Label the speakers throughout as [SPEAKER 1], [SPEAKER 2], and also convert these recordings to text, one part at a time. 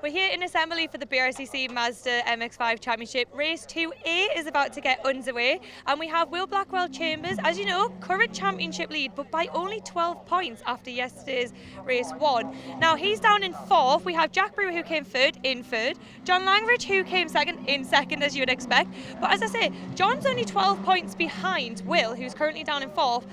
[SPEAKER 1] We're here in assembly for the BRSCC Mazda MX-5 Championship. Race 2A is about to get underway, and we have Will Blackwell Chambers, as you know, current championship lead, but by only 12 points after yesterday's race 1. Now he's down in 4th. We have Jack Brewer, who came third, John Langridge, who came second, as you would expect. But as I say, John's only 12 points behind Will, who's currently down in 4th.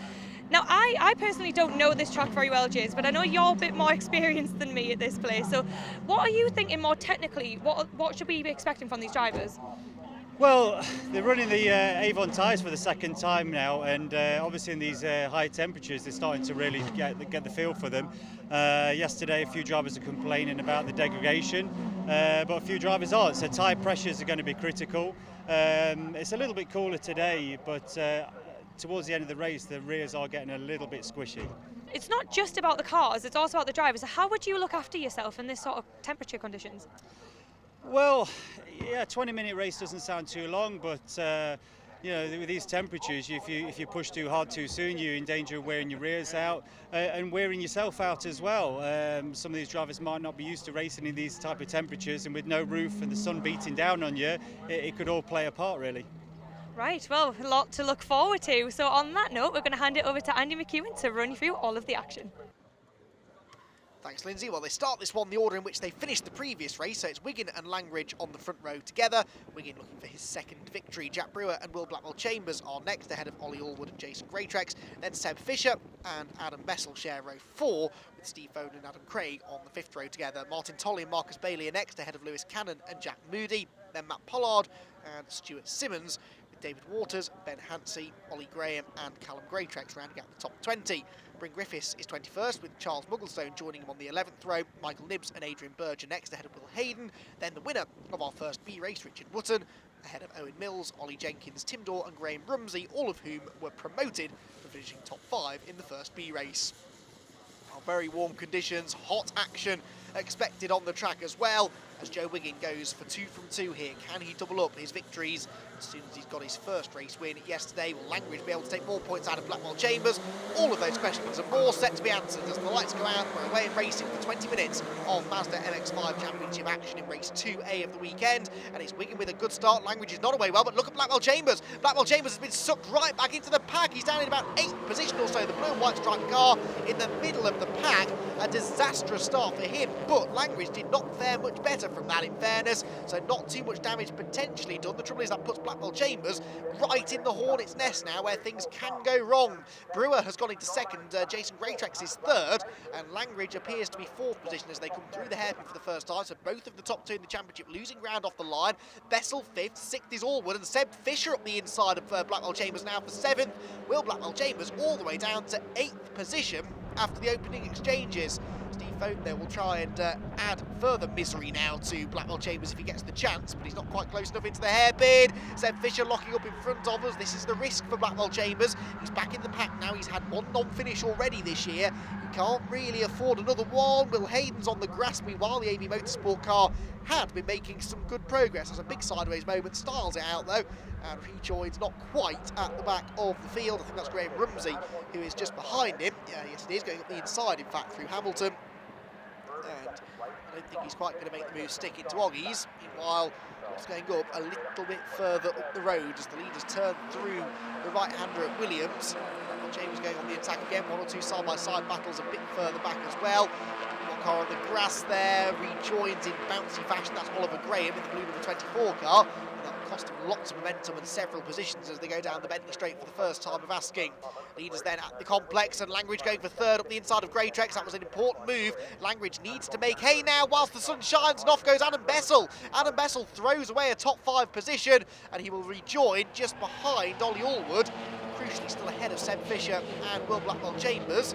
[SPEAKER 1] Now, I personally don't know this track very well, James, but I know you're a bit more experienced than me at this place. So what are you thinking more technically? What should we be expecting from these drivers?
[SPEAKER 2] Well, they're running the Avon tyres for the second time now, and obviously in these high temperatures they're starting to really get the feel for them. Yesterday a few drivers are complaining about the degradation, but a few drivers aren't, so tyre pressures are going to be critical. It's a little bit cooler today, but towards the end of the race the rears are getting a little bit squishy.
[SPEAKER 1] It's not just about the cars, it's also about the drivers. So how would you look after yourself in this sort of temperature conditions?
[SPEAKER 2] Well, yeah, 20-minute race doesn't sound too long, but you know, with these temperatures, if you push too hard too soon, you're in danger of wearing your rears out and wearing yourself out as well. Some of these drivers might not be used to racing in these type of temperatures, and with no roof and the sun beating down on you, it could all play a part, really.
[SPEAKER 1] Right, well, a lot to look forward to. So on that note, we're going to hand it over to Andy McEwan to run you through all of the action.
[SPEAKER 3] Thanks, Lyndsay. Well, they start this one the order in which they finished the previous race, so it's Wigan and Langridge on the front row together. Wigan looking for his second victory. Jack Brewer and Will Blackwell Chambers are next, ahead of Ollie Allwood and Jason Greatrex. Then Seb Fisher and Adam Bessel share row 4, with Steve Foden and Adam Craig on the 5th row together. Martin Tolley and Marcus Bailey are next, ahead of Lewis Cannon and Jack Moody. Then Matt Pollard and Stuart Simmons, with David Waters, Ben Hansey, Ollie Graham and Callum Greatrex rounding out the top 20. Bryn Griffiths is 21st, with Charles Mugglestone joining him on the 11th row. Michael Nibbs and Adrian Burge are next, ahead of Will Hayden. Then the winner of our first B race, Richard Wotton, ahead of Owen Mills, Ollie Jenkins, Tim Dorr and Graham Rumsey, all of whom were promoted for finishing top 5 in the first B race. Very warm conditions, hot action expected on the track as well, as Joe Wiggin goes for 2 from 2 here. Can he double up his victories as soon as he's got his first race win yesterday? Will Langridge be able to take more points out of Blackwell Chambers? All of those questions and more set to be answered as the lights go out. We're away and racing for 20 minutes of Mazda MX-5 Championship action in race 2A of the weekend, and it's Wiggin with a good start. Langridge is not away well, but look at Blackwell Chambers. Blackwell Chambers has been sucked right back into the pack. He's down in about 8th position or so. The blue and white striped car in the middle of the pack. A disastrous start for him, but Langridge did not fare much better from that, in fairness, so not too much damage potentially done. The trouble is that puts Blackwell Chambers right in the hornet's nest now, where things can go wrong. Brewer has gone into second, Jason Greatrex is third, and Langridge appears to be 4th position as they come through the hairpin for the first time, so both of the top 2 in the championship losing ground off the line. Bessel 5th, 6th is Allwood, and Seb Fisher up the inside of Blackwell Chambers now for 7th. Will Blackwell Chambers all the way down to 8th position after the opening exchanges. Steve Foden there will try and add further misery now to Blackwell Chambers if he gets the chance, but he's not quite close enough into the hairpin. Seb Fisher locking up in front of us. This is the risk for Blackwell Chambers. He's back in the pack now. He's had 1 non-finish already this year. He can't really afford another one. Will Hayden's on the grass, meanwhile the AB Motorsport car had been making some good progress. There's a big sideways moment, styles it out though, and rejoins not quite at the back of the field. I think that's Graham Rumsey who is just behind him. Yeah, yes it is, going up the inside in fact through Hamilton. And I don't think he's quite going to make the move stick into Oggies. Meanwhile, it's going up a little bit further up the road as the leaders turn through the right-hander at Williams. James going on the attack again, 1 or 2 side-by-side battles a bit further back as well. One car on the grass there, rejoins in bouncy fashion. That's Oliver Graham in the blue number 24 car. And that will cost him lots of momentum and several positions as they go down the Bentley Straight for the first time of asking. Leaders then at the complex, and Langridge going for 3rd up the inside of Greatrex. That was an important move. Langridge needs to make hay now whilst the sun shines, and off goes Adam Bessel. Adam Bessel throws away a top 5 position, and he will rejoin just behind Ollie Allwood. Crucially still ahead of Seb Fisher and Will Blackwell Chambers.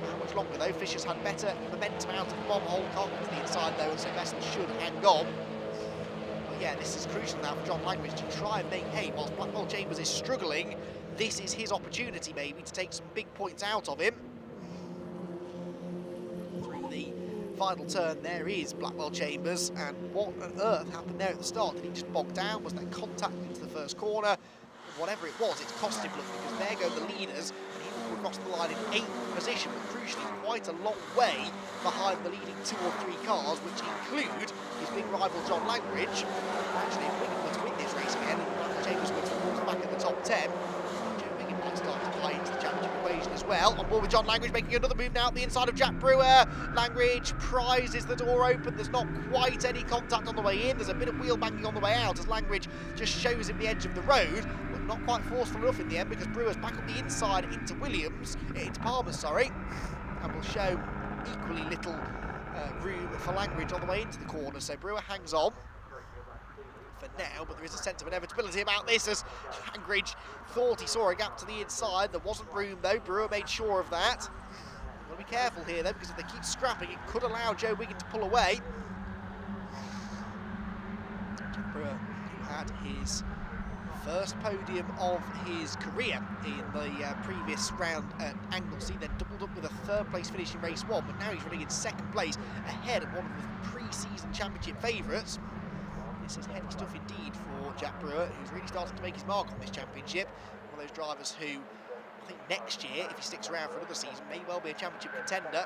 [SPEAKER 3] How much longer though? Fisher's had better momentum out of the bomb hole. Can't get to the inside though, and so Bessel should hang on. But yeah, this is crucial now for John Langridge to try and make hay whilst Blackwell Chambers is struggling. This is his opportunity maybe to take some big points out of him. Through the final turn there is Blackwell Chambers, and what on earth happened there at the start? Did he just bog down? Was there contact into the first corner? whatever it was, it's cost him luck, because there go the leaders, and he will across the line in 8th position, but crucially quite a long way behind the leading 2 or 3 cars, which include his big rival John Langridge. Actually, if Wigan were to win this race again, and Chambers were to fall back in the top 10, Joe Wigan might start to play into the championship equation as well. On board with John Langridge, making another move now at the inside of Jack Brewer. Langridge prizes the door open. There's not quite any contact on the way in. There's a bit of wheel banging on the way out as Langridge just shows him the edge of the road, but not quite forceful enough in the end, because Brewer's back on the inside into Palmer, and will show equally little room for Langridge on the way into the corner. So Brewer hangs on for now, but there is a sense of inevitability about this, as Langridge thought he saw a gap to the inside. There wasn't room though. Brewer made sure of that. Got to be careful here though, because if they keep scrapping, it could allow Joe Wigan to pull away. Brewer, who had his first podium of his career in the previous round at Anglesey, then doubled up with a 3rd place finish in race 1, but now he's running in 2nd place ahead of one of the pre-season championship favourites. This is heavy stuff indeed for Jack Brewer, who's really starting to make his mark on this championship. One of those drivers who, I think next year, if he sticks around for another season, may well be a championship contender.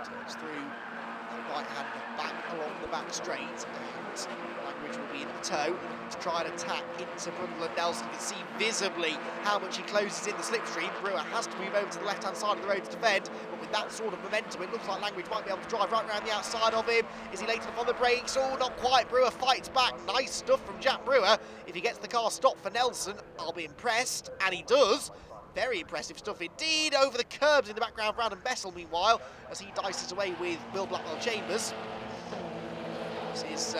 [SPEAKER 3] Turns through the right hand back along the back straight, and Langridge will be in the tow to try and attack into Brundle and Nelson. You can see visibly how much he closes in the slipstream. Brewer has to move over to the left hand side of the road to defend, but with that sort of momentum, it looks like Langridge might be able to drive right around the outside of him. Is he late enough on the brakes? Oh, not quite. Brewer fights back. Nice stuff from Jack Brewer. If he gets the car stopped for Nelson, I'll be impressed, and he does. Very impressive stuff indeed. Over the curbs in the background, Brandon Bessel, meanwhile, as he dices away with Will Blackwell Chambers. This is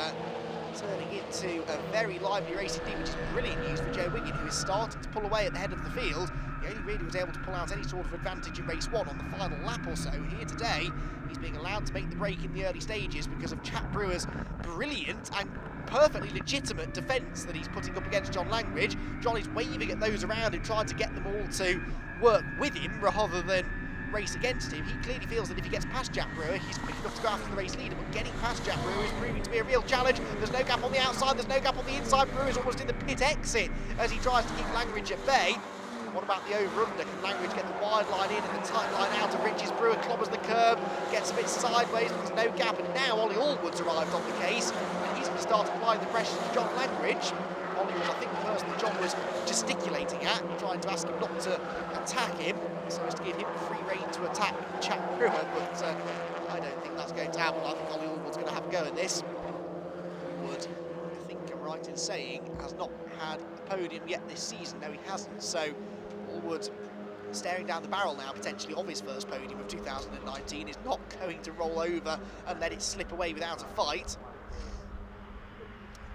[SPEAKER 3] turning into a very lively race indeed, which is brilliant news for Joe Wigan, who is starting to pull away at the head of the field. He only really was able to pull out any sort of advantage in race 1 on the final lap or so. Here today, he's being allowed to make the break in the early stages because of Jack Brewer's brilliant and perfectly legitimate defence that he's putting up against John Langridge. John is waving at those around him, trying to get them all to work with him rather than race against him. He clearly feels that if he gets past Jack Brewer, he's quick enough to go after the race leader, but getting past Jack Brewer is proving to be a real challenge. There's no gap on the outside, there's no gap on the inside. Brewer's almost in the pit exit as he tries to keep Langridge at bay. What about the over-under? Can Langridge get the wide line in and the tight line out of Ridges? Brewer clobbers the curb, gets a bit sideways, but there's no gap, and now Ollie Allwood's arrived on the case, and he's going to start applying the pressure to John Langridge. Ollie was, I think, the person that John was gesticulating at, trying to ask him not to attack him, so as to give him free rein to attack Jack Brewer, but I don't think that's going to happen. I think Ollie Allwood's going to have a go at this. Allwood, I think I'm right in saying, has not had a podium yet this season. No, he hasn't, so Allwood, staring down the barrel now potentially of his first podium of 2019, is not going to roll over and let it slip away without a fight.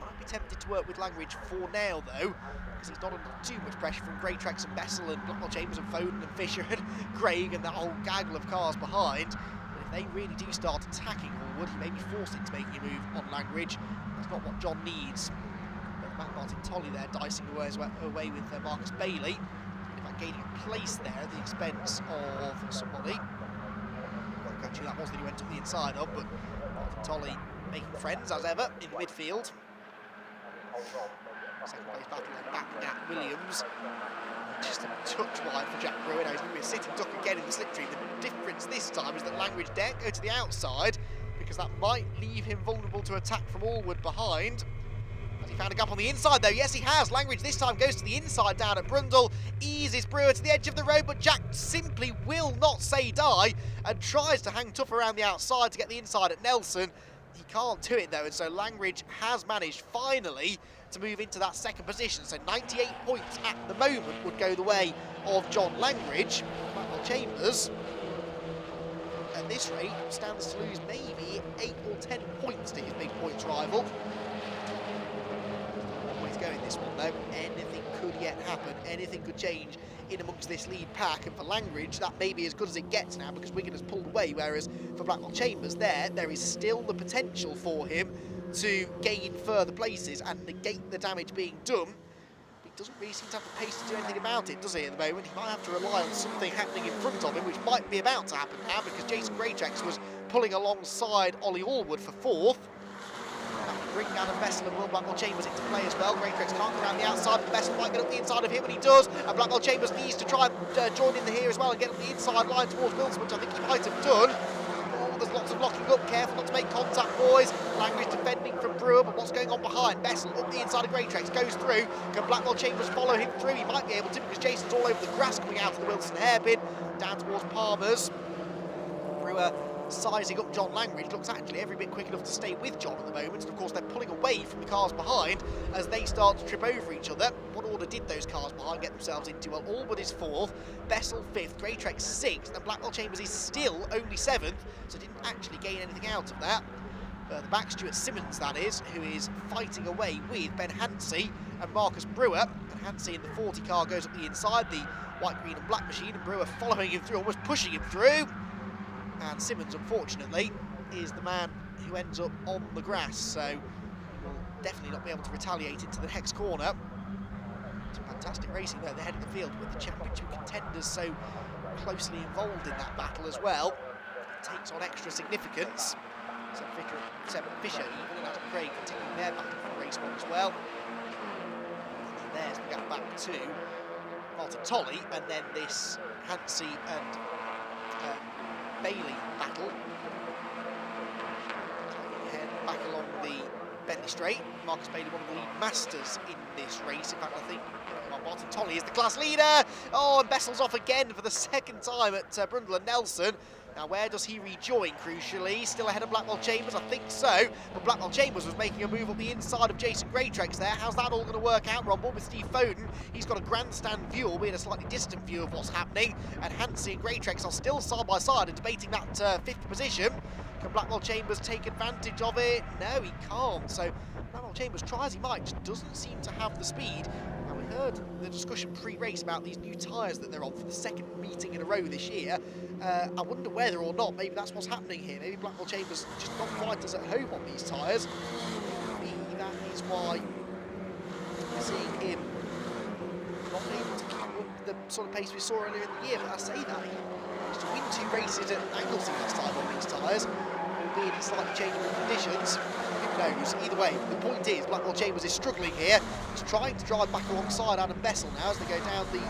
[SPEAKER 3] Might be tempted to work with Langridge for now though, because he's not under too much pressure from Greatrex and Bessel and Blackwell Chambers and Foden and Fisher and Craig and that whole gaggle of cars behind. But if they really do start attacking Allwood, he may be forced into making a move on Langridge. That's not what John needs. But Matt Martin Tolley there dicing away with Marcus Bailey. Gaining a place there at the expense of somebody. Well, actually, that was that he went to the inside of, but Martin Tolley making friends as ever in the midfield. Second place battle on back at Williams. Just a touch wide for Jack Brewer. Now he's going to be a sitting duck again in the slipstream. The difference this time is that Langridge daren't go to the outside because that might leave him vulnerable to attack from Allwood behind. Has he found a gap on the inside though? Yes, he has. Langridge this time goes to the inside down at Brundle, eases Brewer to the edge of the road, but Jack simply will not say die and tries to hang tough around the outside to get the inside at Nelson. He can't do it though, and so Langridge has managed finally to move into that 2nd position. So 98 points at the moment would go the way of John Langridge. Blackwell Chambers at this rate stands to lose maybe 8 or 10 points to his big points rival. Going this one though, anything could yet happen, anything could change in amongst this lead pack, and for Langridge that may be as good as it gets now because Wigan has pulled away, whereas for Blackwell Chambers there is still the potential for him to gain further places and negate the damage being done. He doesn't really seem to have the pace to do anything about it, does he, at the moment? He might have to rely on something happening in front of him, which might be about to happen now because Jason Greatrex was pulling alongside Ollie Allwood for 4th. bring Adam Bessel and Will Blackwell Chambers into play as well. Greatrex can't go around the outside, but Bessel might get up the inside of him, and he does. And Blackwell Chambers needs to try and join in here as well and get up the inside line towards Wilson, which I think he might have done. Oh, there's lots of locking up. Careful not to make contact, boys. Langridge defending from Brewer, but what's going on behind? Bessel up the inside of Greatrex, goes through. Can Blackwell Chambers follow him through? He might be able to, because Jason's all over the grass coming out of the Wilson hairpin. Down towards Palmer's. Brewer sizing up John Langridge, looks actually every bit quick enough to stay with John at the moment, and of course they're pulling away from the cars behind as they start to trip over each other. What order did those cars behind get themselves into? Well, Allwood is 4th, Bessel 5th, Greatrex 6th, and Blackwell Chambers is still only 7th, so didn't actually gain anything out of that. Further back, Stuart Simmons, that is, who is fighting away with Ben Hansey and Marcus Brewer. And Hansey in the 40 car goes up the inside, the white, green and black machine, and Brewer following him through, almost pushing him through. And Simmons, unfortunately, is the man who ends up on the grass, so will definitely not be able to retaliate into the next corner. It's fantastic racing there at the head of the field with the championship contenders so closely involved in that battle as well. It takes on extra significance. So Fisher even and Adam Craig continuing their battle for race 1 as well. And there's the gap back to Martin Tolley, and then this Hansey and Bailey battle. Head back along the Bentley Straight. Marcus Bailey, one of the lead masters in this race. In fact, I think Martin Tolley is the class leader. Oh, and Bessel's off again for the 2nd time at Brundle and Nelson. Now, where does he rejoin, crucially? Still ahead of Blackwell Chambers? I think so. But Blackwell Chambers was making a move up the inside of Jason Greatrex there. How's that all going to work out? We're on board with Steve Foden. He's got a grandstand view, albeit a slightly distant view of what's happening. And Hansey and Greatrex are still side by side and debating that 5th position. Can Blackwell Chambers take advantage of it? No, he can't. So Blackwell Chambers tries, he might, just doesn't seem to have the speed. Now, we heard the discussion pre-race about these new tyres that they're on for the 2nd meeting in a row this year. I wonder whether or not maybe that's what's happening here. Maybe Blackwell Chambers just not quite as at home on these tyres. Maybe that is why we're seeing him not able to keep up the sort of pace we saw earlier in the year. But I say that he managed to win 2 races at Anglesey last time on these tyres, albeit in slightly changeable conditions. Who knows? Either way, the point is Blackwell Chambers is struggling here. He's trying to drive back alongside Adam Bessel now as they go down the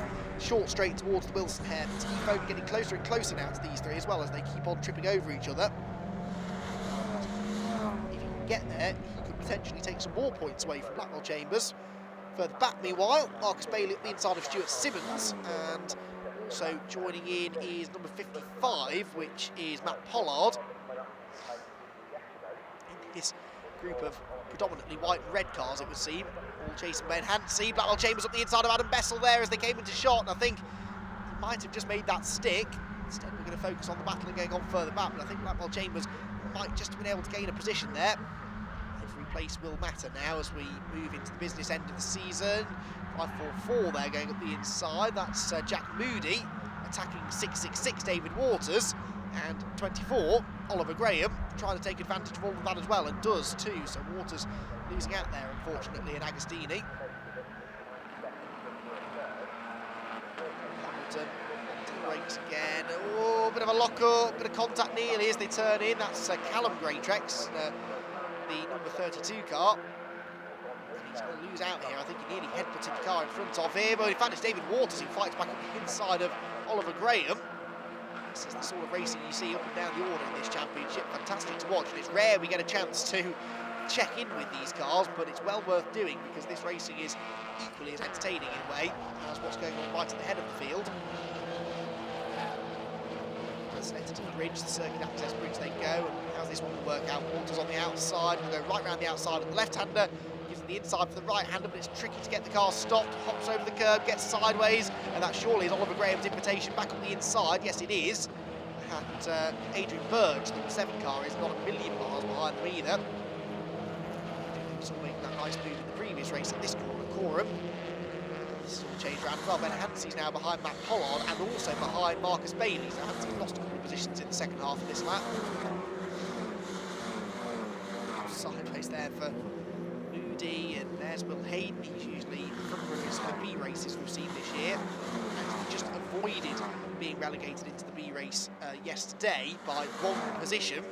[SPEAKER 3] short straight towards the Wilson hair. Steve Foden getting closer and closer now to these 3 as well as they keep on tripping over each other. If he can get there, he could potentially take some more points away from Blackwell Chambers. Further back, meanwhile, Marcus Bailey up the inside of Stuart Simmons, and also joining in is number 55, which is Matt Pollard. In his group of predominantly white and red cars, it would seem. All chasing Ben Hansey. Blackwell Chambers up the inside of Adam Bessel there as they came into shot, and I think he might have just made that stick. Instead, we're going to focus on the battle and going on further back, but I think Blackwell Chambers might just have been able to gain a position there. Every place will matter now as we move into the business end of the season. 544 there going up the inside. That's Jack Moody attacking 666 David Waters, and 24 Oliver Graham trying to take advantage of all of that as well, and does too. So Waters losing out there, unfortunately, in Agostini. Hamilton onto the brakes again. Oh, bit of a lock-up, bit of contact nearly as they turn in. That's Callum Greatrex, the number 32 car. And he's going to lose out here. I think he nearly headbutted the car in front of him. But in fact, it's David Waters who fights back on the inside of Oliver Graham. This is the sort of racing you see up and down the order in this championship. Fantastic to watch, and it's rare we get a chance to check in with these cars, but it's well worth doing because this racing is equally as entertaining in a way as what's going on right at the head of the field. Snetterton Bridge, the circuit access bridge they go, and how's this one will work out? Waters on the outside, will go right round the outside of the left-hander, gives the inside for the right-hander, but it's tricky to get the car stopped. Hops over the curb, gets sideways, and that surely is Oliver Graham's invitation back on the inside. Yes, it is. And Adrian Burge, the 7 car, is not a million miles behind them either. Saw making that nice move in the previous race at this corner, Coram. This is all changed around as well. Ben Hansey's now behind Matt Pollard and also behind Marcus Bailey. So Hansey's lost a couple of positions in the second half of this lap. Sideways there for Moody, and there's Will Hayden. He's usually front runners for B races we've seen this year. And he just avoided being relegated into the B race yesterday by 1 position.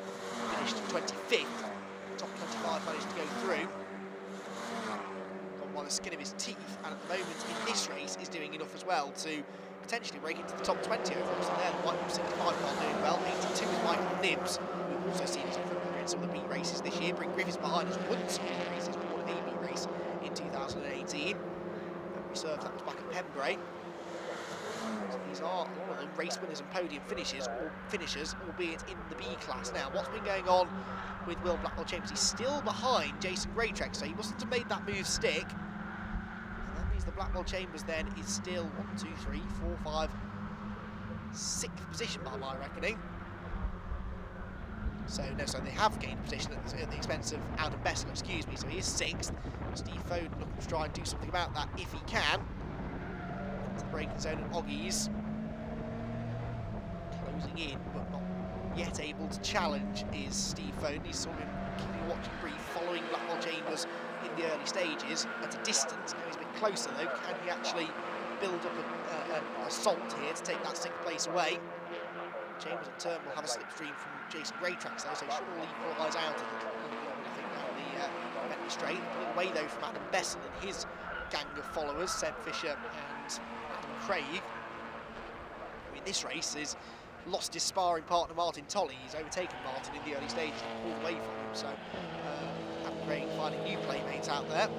[SPEAKER 3] Finished 25th. top 25 managed to go through. Gone by the skin of his teeth, and at the moment in this race is doing enough as well to potentially break into the top 20 overall. So there, the White 65 car doing well. 82 is Michael Nibbs, who've also seen his improvement in some of the B races this year. Bryn Griffiths behind us once in the races, won an AB race in 2018. And reserves that was back at Pembrey. So these are a lot of them race winners and podium finishers, albeit in the B class. Now, what's been going on with Will Blackwell Chambers? He's still behind Jason Greytrek, so he mustn't have made that move stick. And that means the Blackwell Chambers then is still 1, 2, 3, 4, 5, 6th position by my reckoning. So they have gained position at the expense of Adam Bessel, excuse me. So he is 6th. Steve Foden looking to try and do something about that if he can. Into the braking zone, and Oggies closing in, but not yet able to challenge is Steve Foden. He's sort of keeping a watching brief, following Blackwell Chambers in the early stages at a distance. Now he's a bit closer though. Can he actually build up an assault here to take that 6th place away? Chambers in turn will have a slipstream from Jason Greytrek, so he should all equalise out a little bit, I think, down the Bentley Straight. Pulling away though from Adam Bessel and his gang of followers, Seb Fisher and Adam Craig, who in this race has lost his sparring partner Martin Tolley. He's overtaken Martin in the early stages and pulled away from him, so Adam Craig finding new playmates out there.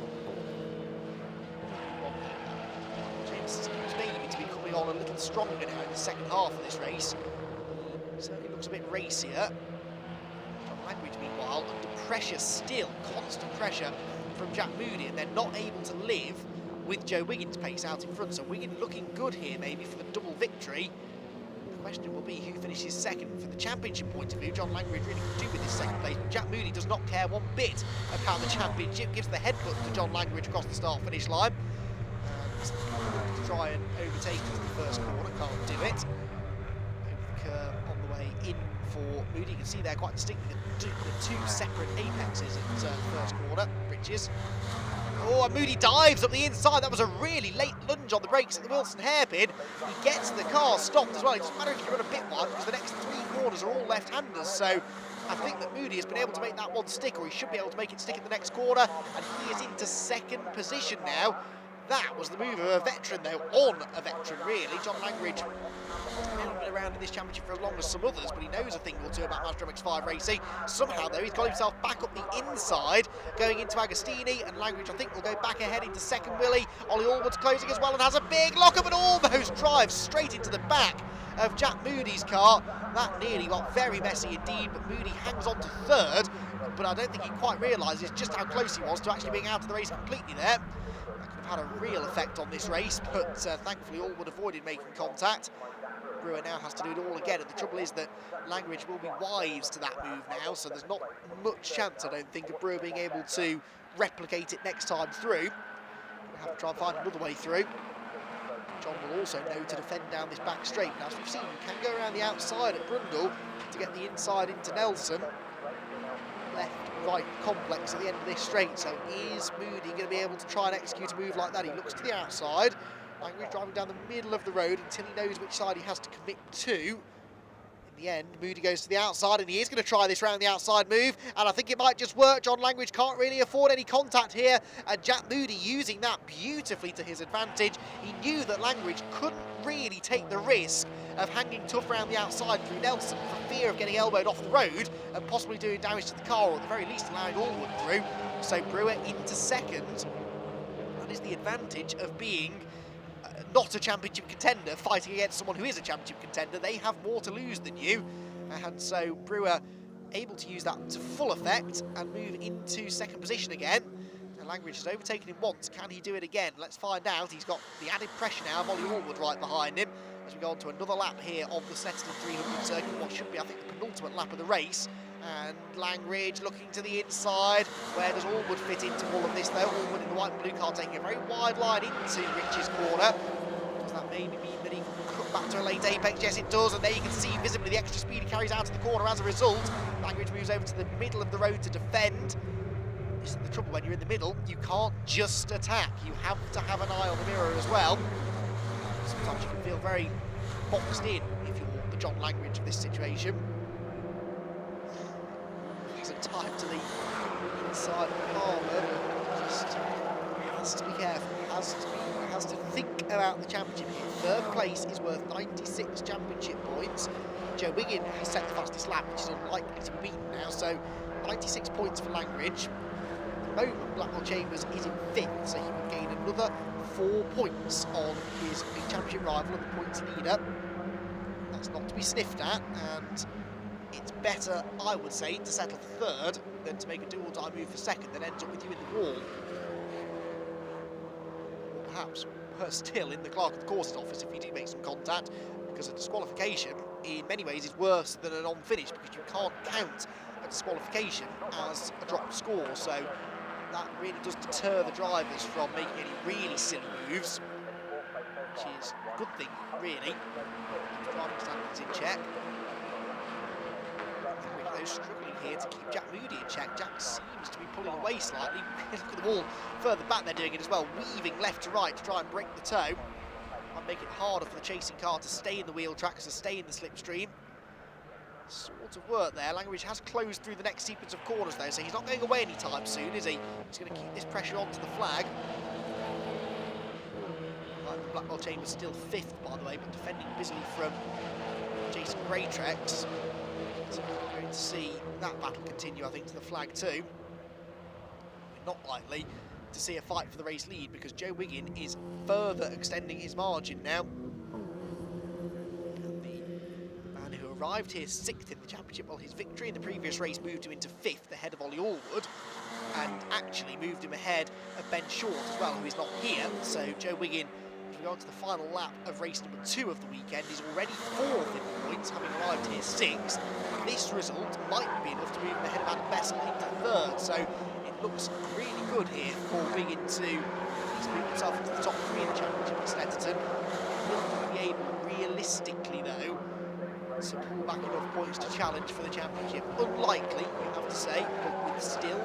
[SPEAKER 3] James seems maybe to be coming on a little stronger now in the second half of this race. Certainly looks a bit racier. John Langridge, meanwhile, under pressure still, constant pressure from Jack Moody, and they're not able to live with Joe Wiggins' pace out in front. So Wiggins looking good here, maybe for the double victory. The question will be who finishes second. From the championship point of view, John Langridge really could do with this second place, but Jack Moody does not care one bit about the championship. Gives the headbutt to John Langridge across the start-finish line. And to try and overtake into the first corner, can't do it. On the way in for Moody. You can see there quite distinctly the two separate apexes at first corner. Bridges. Oh, and Moody dives up the inside. That was a really late lunge on the brakes at the Wilson hairpin. He gets the car stopped as well. It doesn't matter if you run a bit wide because the next 3 corners are all left-handers. So I think that Moody has been able to make that one stick, or he should be able to make it stick in the next corner. And he is into second position now. That was the move of a veteran, though, on a veteran, really. John Langridge hasn't been around in this championship for as long as some others, but he knows a thing or two about Mazda MX-5 racing. Somehow, though, he's got himself back up the inside, going into Agostini, and Langridge, I think, will go back ahead into second. Willie. Ollie Allwood's closing as well and has a big lock-up and almost drives straight into the back of Jack Moody's car. That nearly got very messy indeed, but Moody hangs on to third, but I don't think he quite realises just how close he was to actually being out of the race completely there. Had a real effect on this race, but thankfully Allwood avoided making contact. Brewer now has to do it all again, and the trouble is that Langridge will be wise to that move now, so there's not much chance, I don't think, of Brewer being able to replicate it next time through. We'll have to try and find another way through. John will also know to defend down this back straight. Now, as we've seen, you can go around the outside at Brundle to get the inside into Nelson. Left-right complex at the end of this straight, so is Moody going to be able to try and execute a move like that? He looks to the outside. Langridge driving down the middle of the road until he knows which side he has to commit to. In the end, Moody goes to the outside, and he is going to try this round the outside move, and I think it might just work. John Langridge can't really afford any contact here, and Jack Moody using that beautifully to his advantage. He knew that Langridge couldn't really take the risk of hanging tough around the outside through Nelson for fear of getting elbowed off the road and possibly doing damage to the car, or at the very least allowing Allwood through. So Brewer into second. That is the advantage of being not a championship contender fighting against someone who is a championship contender. They have more to lose than you, and so Brewer able to use that to full effect and move into second position again. Now Langridge has overtaken him once. Can he do it again? Let's find out. He's got the added pressure now of Ollie Allwood right behind him as we go on to another lap here of the Snetterton 300 circuit, what should be, I think, the penultimate lap of the race. And Langridge looking to the inside. Where does Allwood fit into all of this, though? Allwood in the white and blue car taking a very wide line into Rich's corner. Does that maybe mean that he can cut back to a late apex? Yes, it does. And there you can see visibly the extra speed he carries out of the corner as a result. Langridge moves over to the middle of the road to defend. This is the trouble when you're in the middle. You can't just attack. You have to have an eye on the mirror as well. Sometimes you can feel very boxed in if you're the John Langridge of this situation. Hasn't time to leave inside Palmer, just has to be careful, has to think about the championship here. Third place is worth 96 championship points. Joe Wiggin has set the fastest lap, which is unlikely to be beaten now, so 96 points for Langridge. At the moment, Blackwell Chambers is in 5th, so he would gain another 4 points on his big championship rival and the points leader. That's not to be sniffed at, and it's better, I would say, to settle for 3rd than to make a do-or-die move for 2nd that ends up with you in the wall. Or perhaps worse still, in the clerk of the course's office if you do make some contact, because a disqualification in many ways is worse than a non-finish, because you can't count a disqualification as a dropped score, so that really does deter the drivers from making any really silly moves, which is a good thing, really. Driving standards in check. They're struggling here to keep Jack Moody in check. Jack seems to be pulling away slightly. Look at them all further back, they're doing it as well, weaving left to right to try and break the toe. And make it harder for the chasing car to stay in the wheel tracks, to stay in the slipstream. Sort of work there. Langridge has closed through the next sequence of corners though, so he's not going away anytime soon, is he? He's going to keep this pressure onto the flag. Blackwell Chambers still 5th, by the way, but defending busily from Jason Greytrex. So we're going to see that battle continue, I think, to the flag too. We're not likely to see a fight for the race lead because Joe Wiggin is further extending his margin now. And the man who arrived here 6th in the championship, well, his victory in the previous race moved him into 5th ahead of Ollie Allwood, and actually moved him ahead of Ben Short as well, who is not here. So Joe Wiggin, as we go on to the final lap of race number 2 of the weekend, is already 4th in the points, having arrived here 6th. This result might be enough to move him ahead of Adam Bessel into 3rd, so it looks really good here for Wiggin to at least move himself into the top 3 in the championship at Snetterton. Will he be able, realistically though, to pull back enough points to challenge for the championship? Unlikely, you have to say, but with still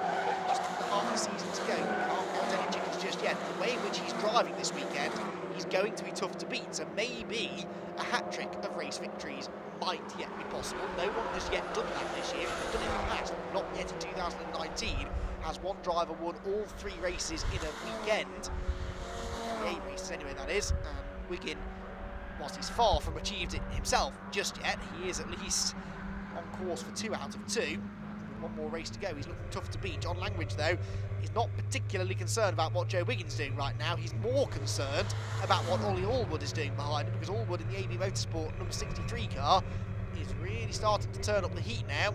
[SPEAKER 3] just under half the season to go, you can't count any chickens just yet. The way in which he's driving this weekend, he's going to be tough to beat, so maybe a hat-trick of race victories might yet be possible. No one has yet done that this year. They've done it in the past, not yet in 2019, as one driver won all 3 races in a weekend. 8 races anyway, that is, and Wiggin, whilst he's far from achieved it himself just yet, he is at least on course for 2 out of 2. With one more race to go, he's looking tough to beat. John Langridge, though, is not particularly concerned about what Joe Wiggin's doing right now. He's more concerned about what Ollie Allwood is doing behind him, because Allwood in the AB Motorsport number 63 car is really starting to turn up the heat now.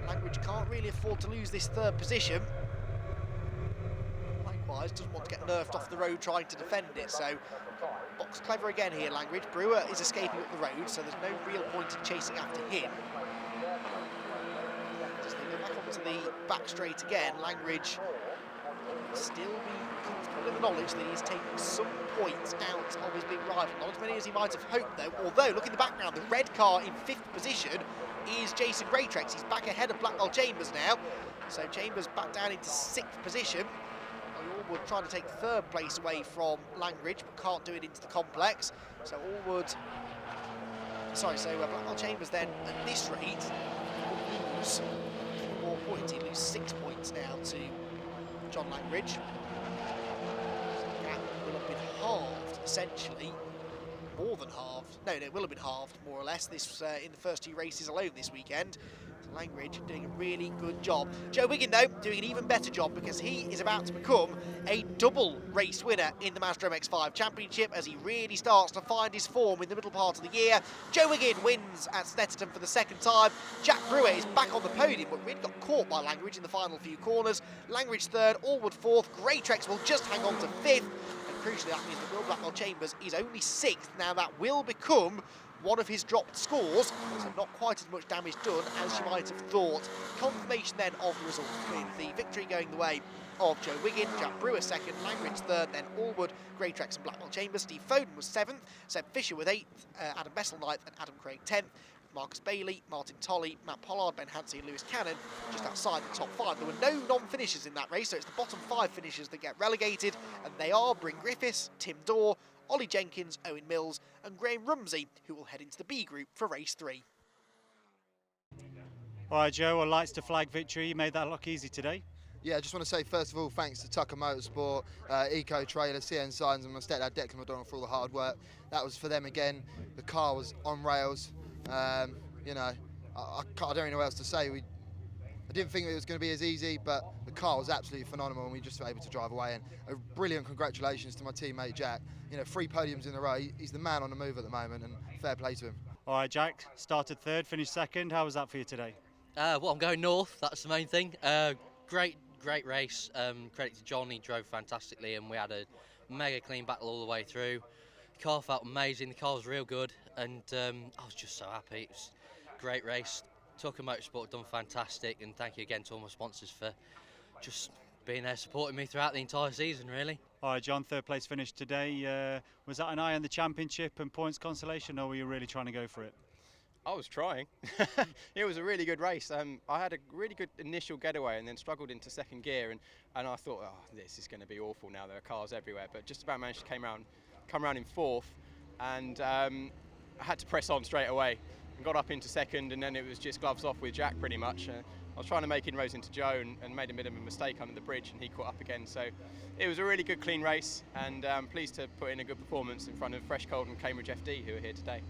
[SPEAKER 3] Langridge can't really afford to lose this 3rd position. Likewise, doesn't want to get nerfed off the road trying to defend it, so box clever again here, Langridge. Brewer is escaping up the road, so there's no real point in chasing after him. As they go back onto the back straight again, Langridge will still be comfortable in the knowledge that he's taking some points out of his big rival. Not as many as he might have hoped though, although look in the background, the red car in 5th position is Jason Greytrex. He's back ahead of Blackwell Chambers now, so Chambers back down into 6th position. Allwood trying to take 3rd place away from Langridge, but can't do it into the complex. So Blackwell Chambers then, at this rate, will lose 4 points. He'd lose 6 points now to John Langridge. So the gap will have been halved, essentially. More than halved. No, it will have been halved, more or less, this in the first 2 races alone this weekend. Langridge doing a really good job. Joe Wiggin, though, doing an even better job because he is about to become a double race winner in the Mazda MX-5 Championship as he really starts to find his form in the middle part of the year. Joe Wiggin wins at Snetterton for the 2nd time. Jack Brewer is back on the podium, but really got caught by Langridge in the final few corners. Langridge 3rd, Allwood 4th. Greytrex will just hang on to 5th. And crucially, that means that Will Blackwell Chambers is only 6th. Now, that will become one of his dropped scores, so not quite as much damage done as you might have thought. Confirmation then of the result, with the victory going the way of Joe Wiggin, Jack Brewer 2nd, Langridge 3rd, then Allwood, Greytrex and Blackwell Chambers. Steve Foden was 7th, Seb Fisher with 8th, Adam Bessel 9th and Adam Craig 10th. Marcus Bailey, Martin Tolley, Matt Pollard, Ben Hansey and Lewis Cannon just outside the top 5. There were no non-finishers in that race, so it's the bottom 5 finishers that get relegated, and they are Bryn Griffiths, Tim Dorr, Ollie Jenkins, Owen Mills and Graham Rumsey, who will head into the B group for race 3.
[SPEAKER 2] All right, Joe, well, lights to flag victory. You made that look easy today.
[SPEAKER 4] Yeah, I just want to say first of all thanks to Tucker Motorsport, Eco Trailer, CN Signs and my stepdad Declan McDonald for all the hard work. That was for them again. The car was on rails. You know, I don't even know what else to say. I didn't think it was going to be as easy, but the car was absolutely phenomenal and we just were able to drive away. And a brilliant congratulations to my teammate Jack. You know, 3 podiums in a row. He's the man on the move at the moment and fair play to him.
[SPEAKER 2] All right, Jack, started third, finished second. How was that for you today?
[SPEAKER 5] Well, I'm going north, that's the main thing. Great race. Credit to John, he drove fantastically and we had a mega clean battle all the way through. The car felt amazing, the car was real good and I was just so happy. It was a great race. Tucker Motorsport done fantastic and thank you again to all my sponsors for just being there supporting me throughout the entire season really.
[SPEAKER 2] All right, John, third place finish today. Was that an eye on the championship and points consolation, or were you really trying to go for it?
[SPEAKER 6] I was trying. It was a really good race. I had a really good initial getaway and then struggled into second gear and I thought, oh, this is going to be awful now, there are cars everywhere, but just about managed to come around in fourth and I had to press on straight away and got up into second and then it was just gloves off with Jack pretty much. I was trying to make inroads into Joe and made a bit of a mistake under the bridge and he caught up again, so it was a really good clean race and I'm pleased to put in a good performance in front of Fresh Cold and Cambridge FD who are here today.